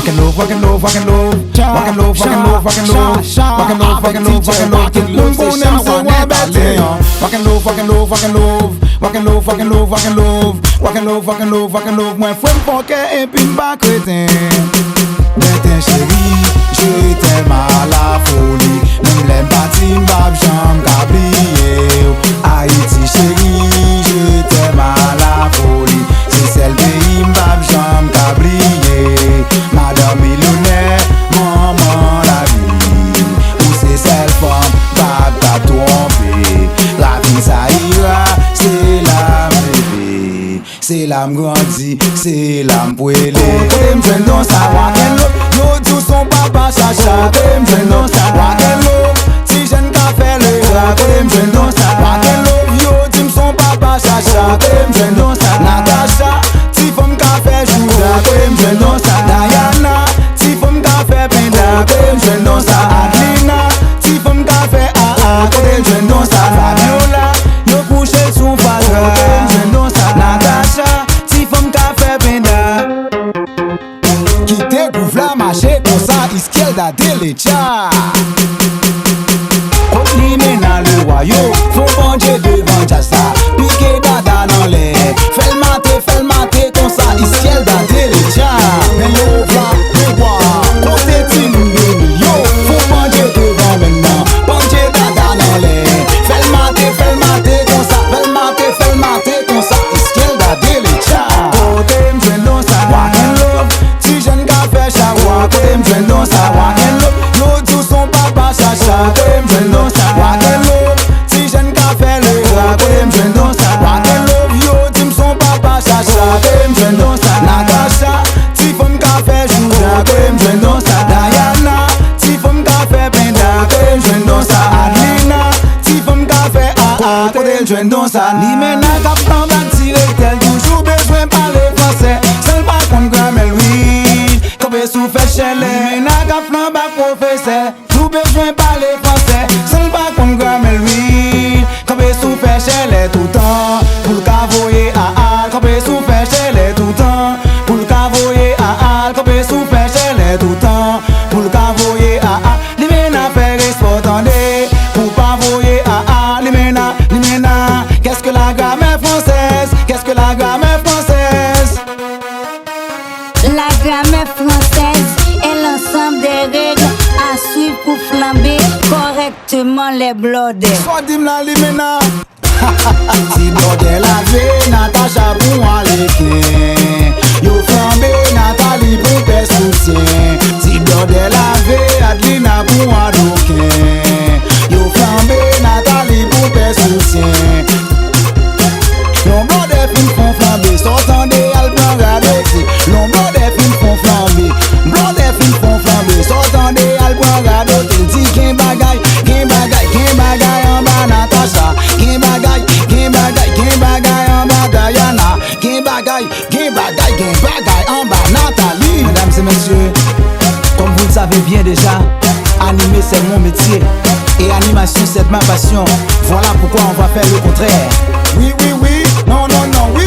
Rock and love, rock and love, rock and love. Rock and love, rock and love, rock and love. Rock and love, rock and love, rock and love. Tout le monde connaît ça ouais bête. Rock and love, rock and love, rock and love. Rock and love, rock and love, rock and love. Rock and love, rock and love, rock and love. Moi faut me poker et puis m'pas crétin. Maintenant chérie, j'ai tellement la folie. Même les bâtiments m'bab j'en cablier. Haïti chérie, j'ai tellement la folie. C'est celle pays m'bab j'en cablier. Madame millionnaire, maman la vie. Ou c'est celle femme, pas t'a trompé. La vie ça ira, c'est la bébé. C'est l'âme grandie, c'est l'âme poêlée. Côté m'j'aime dans sa rock and roll. Yo tout son papa chacha. Côté m'j'aime dans sa rock and roll. Si jeune qu'a fait le gras. Côté m'j'aime dans sa rock and roll. Yo dis son papa chacha. Côté m'j'aime dans sa Natasha. Si femme qu'a fait joura. Côté m'j'aime dans sa Diana. Si femme qu'a fait Penda. Côté m'j'aime dans sa Adelina. Si femme qu'a fait AA. Côté m'j'aime dans sa Fabiola. Yo couché son fatra. Côté m'j'aime dans sa Natasha. Si femme qu'a fait Penda. Qui découvre la marché comme ça, Izquierda Derecha. Contre l'imena le royaume, faut manger devant Jassa. Piqué dada dans l'air, fais le maté comme ça, Izquierda Derecha. Mais l'eau va le voir, côté Timbini, yo, faut manger devant maintenant. Manger dada dans l'air, fais le maté comme ça, fais le maté comme ça, Izquierda Derecha. Côté m'j'aime dans ça, rock and love. Si jeune gars fait chawa, côté m'j'aime dans ça, rock and love. Yo tout son papa chacha, côté m'j'aime dans ça, rock and love. Si jeune gars fait le gras, côté m'j'aime dans ça, rock and love. Yo dis son papa chacha, côté m'j'aime dans ça, Natasha. Si femme qu'a fait joura, côté m'j'aime dans ça, Diana. Si femme qu'a fait Penda, côté m'j'aime dans ça, Adelina. Si femme qu'a fait AA, côté m'j'aime dans ça. Ni maintenant qu'a plan bâtir tel toujours besoin parler français. Seul pas qu'on grammaire oui. Comme sous fait chelé, n'a qu'à flan bas professeur. Tout besoin parler français. Seul pas qu'on grammaire oui. Comme sous fait chelé tout temps. Pour le cavoyer à al. Comme sous fait chelé tout temps. Pour le cavoyer à al. Comme sous fait chelé tout temps. Pour le cavoyer à al. Limena fait resport tendez. Pour pas voyer à al. Limena. Qu'est-ce que la grammaire française? Qu'est-ce que la grammaire française? La grammaire française est l'ensemble des règles à suivre pour flamber correctement les blodés. Soit dim la limena. Si blodé lavé, Natacha pour aller. Yo flambé, Nathalie pour tes soutiens. Si blodé lavé, Adelina pour adoquer. Yo flambé, Nathalie pour tes soutiens. L'on blodé fin font flamber, sortant des albums radotés. L'on blodé fin font flamber, blodé fin font flamber, sortant des albums radotés. Dis qu'un bagay en bas Natasha, qu'un bagay en bas Diana, qu'un bagay en bas Nathalie. Mesdames et messieurs, comme vous le savez bien déjà, animer c'est mon métier et animation c'est ma passion. Voilà pourquoi on va faire le contraire. Oui, non, oui.